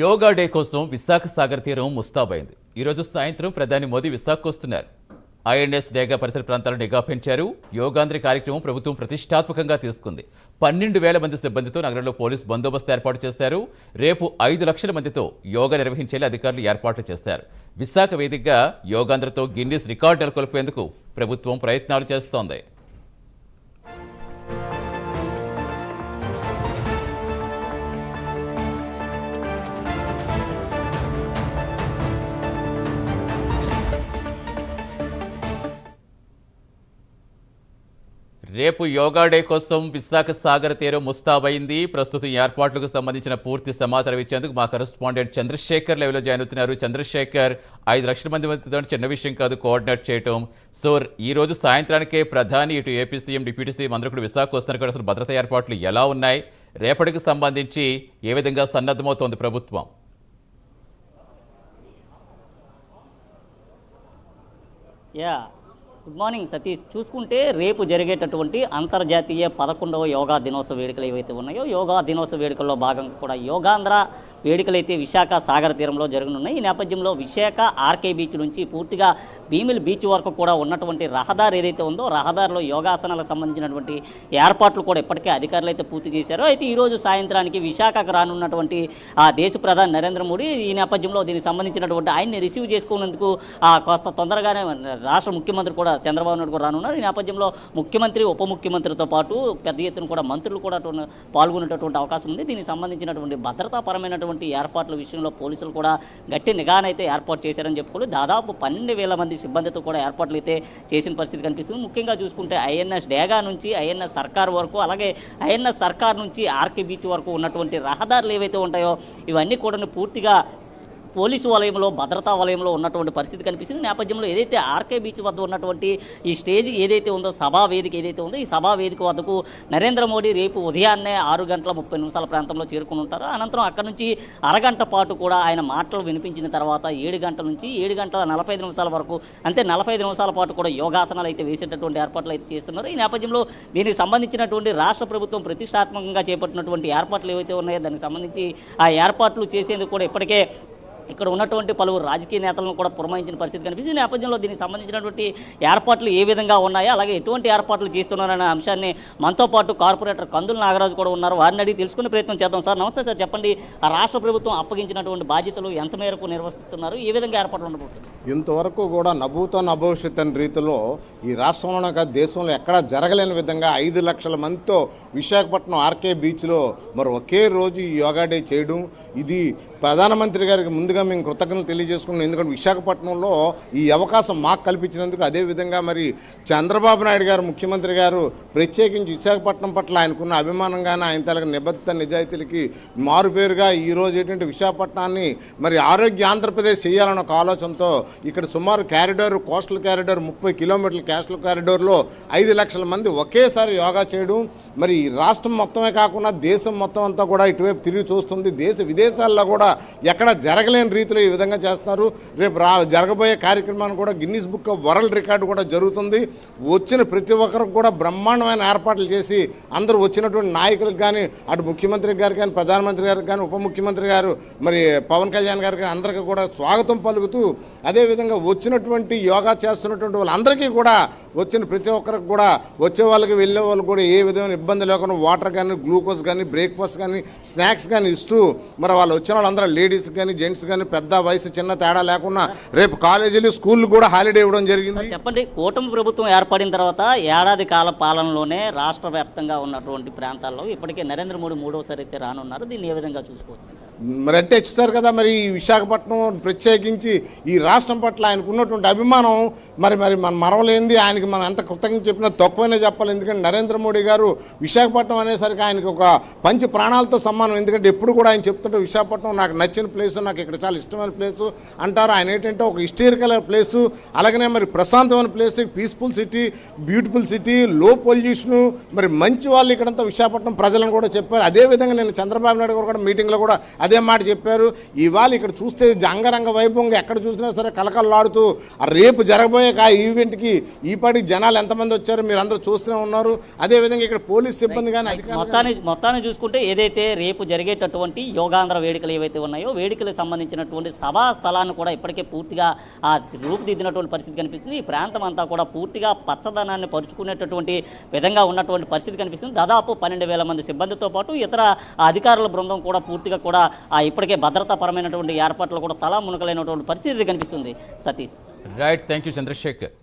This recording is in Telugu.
యోగా డే కోసం విశాఖ సాగర్ తీరం ముస్తాబైంది. ఈరోజు సాయంత్రం ప్రధాని మోదీ విశాఖకు వస్తున్నారు. ఐఎన్ఎస్ డేగా పరిసర ప్రాంతాలను నిఘా పెంచారు. యోగాంధ్రి కార్యక్రమం ప్రభుత్వం ప్రతిష్టాత్మకంగా తీసుకుంది. 12,000 మంది సిబ్బందితో నగరంలో పోలీసు బందోబస్తు ఏర్పాటు చేశారు. రేపు 5 లక్షల మందితో యోగా నిర్వహించేలా అధికారులు ఏర్పాట్లు చేశారు. విశాఖ వేదికగా యోగాంధ్రతో గిన్నిస్ రికార్డు నెలకొల్పేందుకు ప్రభుత్వం ప్రయత్నాలు చేస్తోంది. రేపు యోగా డే కోసం విశాఖ సాగర్ తీరం ముస్తాబైంది. ప్రస్తుతం ఏర్పాట్లకు సంబంధించిన పూర్తి సమాచారం ఇచ్చేందుకు మా కరెస్పాండెంట్ చంద్రశేఖర్ లైవ్లో జాయిన్ అవుతున్నారు. చంద్రశేఖర్, 5 లక్షల మందితో చిన్న విషయం కాదు కోఆర్డినేట్ చేయటం. సో ఈ రోజు సాయంత్రానికే ప్రధాని, ఇటు ఏపీ సీఎం, డిప్యూటీ సీఎం అందరూ కూడా విశాఖ వస్తున్నారు కదా, అసలు భద్రతా ఏర్పాట్లు ఎలా ఉన్నాయి? రేపటికి సంబంధించి ఏ విధంగా సన్నద్ధమవుతోంది ప్రభుత్వం? Good morning Satish. చూసుకుంటే రేపు జరిగేటటువంటి అంతర్జాతీయ 11వ యోగా దినోత్సవ వేడుకలు ఏవైతే ఉన్నాయో, యోగా దినోత్సవ వేడుకల్లో భాగంగా కూడా యోగాంధ్ర వేడుకలైతే విశాఖ సాగర్ తీరంలో జరగనున్నాయి. ఈ నేపథ్యంలో విశాఖ ఆర్కే బీచ్ నుంచి పూర్తిగా భీమిల్ బీచ్ వరకు కూడా ఉన్నటువంటి రహదారి ఏదైతే ఉందో, రహదారిలో యోగాసనాలకు సంబంధించినటువంటి ఏర్పాట్లు కూడా ఇప్పటికే అధికారులు అయితే పూర్తి చేశారు. అయితే ఈరోజు సాయంత్రానికి విశాఖకు రానున్నటువంటి దేశ ప్రధాని నరేంద్ర మోడీ ఈ నేపథ్యంలో దీనికి సంబంధించినటువంటి ఆయన్ని రిసీవ్ చేసుకున్నందుకు కాస్త తొందరగానే రాష్ట్ర ముఖ్యమంత్రి కూడా చంద్రబాబు నాయుడు కూడా రానున్నారు. ఈ నేపథ్యంలో ముఖ్యమంత్రి, ఉప ముఖ్యమంత్రితో పాటు పెద్ద ఎత్తున కూడా మంత్రులు కూడా పాల్గొనేటటువంటి అవకాశం ఉంది. దీనికి సంబంధించినటువంటి భద్రతాపరమైనటువంటి ఏర్పాట్ల విషయంలో పోలీసులు కూడా గట్టి నిఘానైతే ఏర్పాటు చేశారని చెప్పుకోవాలి. దాదాపు 12,000 మంది సిబ్బందితో కూడా ఏర్పాట్లు అయితే చేసిన పరిస్థితి కనిపిస్తుంది. ముఖ్యంగా చూసుకుంటే ఐఎన్ఎస్ డేగా నుంచి ఐఎన్ఎస్ సర్కార్ వరకు, అలాగే ఐఎన్ఎస్ సర్కార్ నుంచి ఆర్కే బీచ్ వరకు ఉన్నటువంటి రహదారులు ఏవైతే ఉంటాయో ఇవన్నీ కూడా పూర్తిగా పోలీసు వలయంలో, భద్రతా వలయంలో ఉన్నటువంటి పరిస్థితి కనిపిస్తుంది. నేపథ్యంలో ఏదైతే ఆర్కే బీచ్ వద్ద ఉన్నటువంటి ఈ స్టేజ్ ఏదైతే ఉందో, సభా వేదిక ఏదైతే ఉందో, ఈ సభా వేదిక వద్దకు నరేంద్ర మోడీ రేపు ఉదయాన్నే 6:30 ప్రాంతంలో చేరుకుని ఉంటారు. అనంతరం అక్కడ నుంచి అరగంట పాటు కూడా ఆయన మాటలు వినిపించిన తర్వాత 7 గంటల నుంచి 7:45 వరకు, అంతే 45 నిమిషాల పాటు కూడా యోగాసనాలు అయితే వేసేటటువంటి ఏర్పాట్లు అయితే చేస్తున్నారు. ఈ నేపథ్యంలో దీనికి సంబంధించినటువంటి రాష్ట్ర ప్రభుత్వం ప్రతిష్టాత్మకంగా చేపట్టినటువంటి ఏర్పాట్లు ఏవైతే ఉన్నాయో దానికి సంబంధించి ఆ ఏర్పాట్లు చేసేందుకు కూడా ఇప్పటికే ఇక్కడ ఉన్నటువంటి పలువురు రాజకీయ నేతలను కూడా పురమాయించిన పరిస్థితి కనిపిస్తుంది. నేపథ్యంలో దీనికి సంబంధించినటువంటి ఏర్పాట్లు ఏ విధంగా ఉన్నాయో, అలాగే ఎటువంటి ఏర్పాట్లు చేస్తున్నారనే అంశాన్ని మనతో పాటు కార్పొరేటర్ కందుల నాగరాజు కూడా ఉన్నారు. వారిని అడిగి తెలుసుకునే ప్రయత్నం చేద్దాం. సార్ నమస్తే సార్, చెప్పండి, ఆ రాష్ట్ర ప్రభుత్వం అప్పగించినటువంటి బాధ్యతలు ఎంత మేరకు నిర్వర్తిస్తున్నారు, ఏ విధంగా ఏర్పాట్లు ఉండబోతుంది? ఇంతవరకు కూడా నభూతో నభవిష్యత్ అనే రీతిలో ఈ రాష్ట్రంలోనే కాదు దేశంలో ఎక్కడా జరగలేని విధంగా 5 లక్షల మందితో విశాఖపట్నం ఆర్కే బీచ్లో మరి ఒకే రోజు ఈ యోగా డే చేయడం, ఇది ప్రధానమంత్రి గారికి ముందుగా మేము కృతజ్ఞతలు తెలియజేసుకున్నాం. ఎందుకంటే విశాఖపట్నంలో ఈ అవకాశం మాకు కల్పించినందుకు. అదేవిధంగా మరి చంద్రబాబు నాయుడు గారు, ముఖ్యమంత్రి గారు ప్రత్యేకించి విశాఖపట్నం పట్ల ఆయనకున్న అభిమానంగానే, ఆయన తలకి నిబద్ధత నిజాయితీలకి మారుపేరుగా ఈరోజు ఏంటంటే విశాఖపట్నాన్ని మరి ఆరోగ్య ఆంధ్రప్రదేశ్ చేయాలన్న ఒక ఆలోచనతో ఇక్కడ సుమారు క్యారిడార్, కోస్టల్ క్యారిడార్ 30 కిలోమీటర్ల కోస్టల్ క్యారిడార్లో 5 లక్షల మంది ఒకేసారి యోగా చేయడం, మరి రాష్ట్రం మొత్తమే కాకుండా దేశం మొత్తం అంతా కూడా ఇటువైపు తిరిగి చూస్తుంది. దేశ విదేశాల్లో కూడా ఎక్కడ జరగలేని రీతిలో ఈ విధంగా చేస్తున్నారు. రేపు జరగబోయే కార్యక్రమాన్ని కూడా Guinness book of world record కూడా జరుగుతుంది. వచ్చిన ప్రతి ఒక్కరికి కూడా బ్రహ్మాండమైన ఏర్పాట్లు చేసి అందరూ వచ్చినటువంటి నాయకులకు కానీ, అటు ముఖ్యమంత్రి గారు కానీ, ప్రధానమంత్రి గారికి కానీ, ఉప ముఖ్యమంత్రి గారు, మరి పవన్ కళ్యాణ్ గారికి అందరికీ కూడా స్వాగతం పలుకుతూ, అదేవిధంగా వచ్చినటువంటి యోగా చేస్తున్నటువంటి వాళ్ళందరికీ కూడా, వచ్చిన ప్రతి ఒక్కరికి కూడా, వచ్చే వాళ్ళకి వెళ్ళే వాళ్ళు కూడా ఏ విధమైన ఇబ్బంది లేకుండా వాటర్ కానీ, గ్లూకోజ్ కానీ, బ్రేక్ఫాస్ట్ కానీ, స్నాక్స్ కానీ ఇస్తూ, మరి వాళ్ళు వచ్చిన వాళ్ళందరూ లేడీస్ కానీ, జెంట్స్ కానీ, పెద్ద వయసు చిన్న తేడా లేకుండా రేపు కాలేజీలు, స్కూళ్ళు కూడా హాలిడే ఇవ్వడం జరిగింది. చెప్పండి, కూటమి ప్రభుత్వం ఏర్పడిన తర్వాత ఏడాది కాల పాలనలోనే రాష్ట్ర వ్యాప్తంగా ఉన్నటువంటి ప్రాంతాల్లో ఇప్పటికే నరేంద్ర మోడీ 3వసారి అయితే రానున్నారు. దీన్ని ఏ విధంగా చూసుకోవచ్చు? మరి అంటే ఇచ్చారు కదా, మరి విశాఖపట్నం ప్రత్యేకించి ఈ రాష్ట్రం పట్ల ఆయనకు ఉన్నటువంటి అభిమానం మరి మనం మరవలేంది. ఆయనకి మనం ఎంత కృతజ్ఞత చెప్పినా తక్కువనే చెప్పాలి. ఎందుకంటే నరేంద్ర మోడీ గారు విశాఖపట్నం అనేసరికి ఆయనకు ఒక పంచి ప్రాణాలతో సమానం. ఎందుకంటే ఎప్పుడు కూడా ఆయన చెప్తుంటే విశాఖపట్నం నాకు నచ్చిన ప్లేసు, నాకు ఇక్కడ చాలా ఇష్టమైన ప్లేసు అంటారు. ఆయన ఏంటంటే ఒక హిస్టారికల్ ప్లేసు, అలాగనే మరి ప్రశాంతమైన place, peaceful city, beautiful city, లో పొల్యూషను, మరి మంచి వాళ్ళు ఇక్కడంతా విశాఖపట్నం ప్రజలను కూడా చెప్పారు. అదేవిధంగా నేను చంద్రబాబు నాయుడు గారు కూడా మీటింగ్లో కూడా అదే మాట చెప్పారు. ఇవాళ ఇక్కడ చూస్తే అంగరంగ వైభవంగా ఎక్కడ చూసినా సరే కలకల్లాడుతూ రేపు జరగబోయే ఆ ఈవెంట్కి ఈపాటికి జనాలు ఎంతమంది వచ్చారో మీరు అందరూ చూస్తూనే ఉన్నారు. అదేవిధంగా ఇక్కడ పోలీస్ సిబ్బంది కానీ మొత్తాన్ని చూసుకుంటే ఏదైతే రేపు జరిగేటటువంటి యోగాంధ్ర వేడుకలు ఏవైతే ఉన్నాయో వేడుకలకు సంబంధించినటువంటి సభా స్థలాన్ని కూడా ఇప్పటికే పూర్తిగా రూపుదిద్దినటువంటి పరిస్థితి కనిపిస్తుంది. ఈ ప్రాంతం అంతా కూడా పూర్తిగా పచ్చదనాన్ని పరుచుకునేటటువంటి విధంగా ఉన్నటువంటి పరిస్థితి కనిపిస్తుంది. దాదాపు 12,000 మంది సిబ్బందితో పాటు ఇతర అధికారుల బృందం కూడా పూర్తిగా కూడా ఇప్పటికే భద్రతాపరమైనటువంటి ఏర్పాట్లు కూడా తలా మునకలైనటువంటి పరిస్థితి కనిపిస్తుంది. Satish. Right, thank you Chandrasekhar.